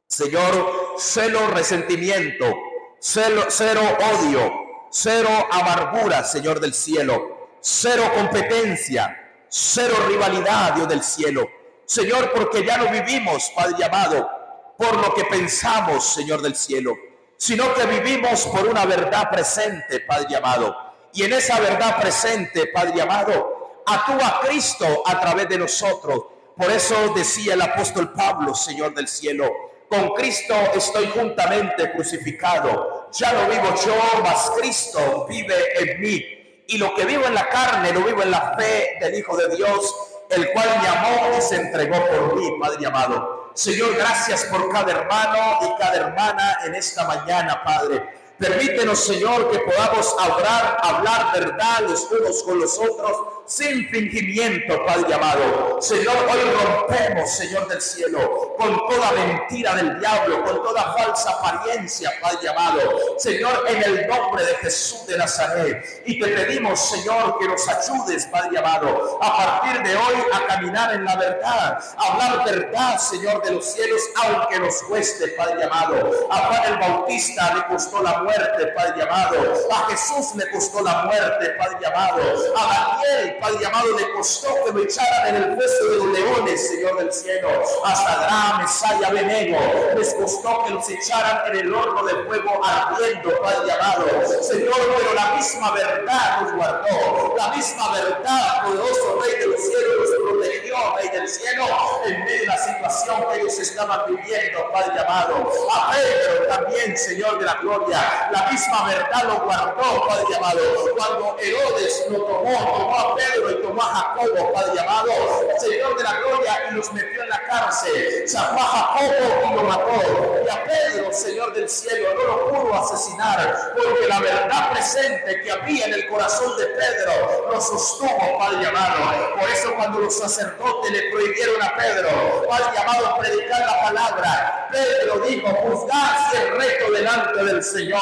Señor, cero resentimiento, cero odio, cero amargura, Señor del cielo, cero competencia, cero rivalidad, Dios del cielo. Señor, porque ya no vivimos, Padre amado, por lo que pensamos, Señor del cielo, sino que vivimos por una verdad presente, Padre amado. Y en esa verdad presente, Padre amado, actúa a Cristo a través de nosotros. Por eso decía el apóstol Pablo, Señor del cielo, con Cristo estoy juntamente crucificado. Ya no vivo yo, mas Cristo vive en mí. Y lo que vivo en la carne, lo vivo en la fe del Hijo de Dios, el cual me amó y se entregó por mí, Padre amado. Señor, gracias por cada hermano y cada hermana en esta mañana, Padre. Permítenos, Señor, que podamos hablar verdad los unos con los otros sin fingimiento, Padre amado. Señor, hoy rompemos, Señor del cielo, con toda mentira del diablo, con toda falsa apariencia, Padre amado. Señor, en el nombre de Jesús de Nazaret. Y te pedimos, Señor, que nos ayudes, Padre amado, a partir de hoy a caminar en la verdad, a hablar verdad, Señor de los cielos, aunque nos cueste, Padre amado. A Juan el Bautista le costó la muerte, Padre amado. A Jesús le costó la muerte, Padre amado. A Daniel, Padre amado, le costó que lo echaran en el puesto de los leones, Señor del cielo. A Sadrach, Mesach y Abednego les costó que los echaran en el horno de fuego ardiendo, Padre amado. Señor, pero la misma verdad nos guardó, la misma verdad, poderoso Rey de los cielos, los protegió, Rey del cielo, en medio de la situación que ellos estaban viviendo, Padre amado. A Pedro también, Señor de la gloria, la misma verdad lo guardó, Padre amado. Cuando Herodes lo tomó a Pedro y tomó a Jacobo, Padre amado, Señor de la gloria, y los metió en la cárcel, sacó a Jacobo y lo mató. Y a Pedro, Señor del cielo, no lo pudo asesinar, porque la verdad presente que había en el corazón de Pedro lo sostuvo, Padre amado. Por eso cuando los sacerdotes le prohibieron a Pedro, Padre amado, predicar la palabra, Pedro dijo: juzgar si es recto delante del Señor,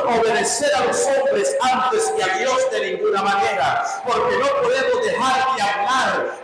obedecer a los hombres antes que a Dios de ninguna manera, porque no podemos dejar de hablar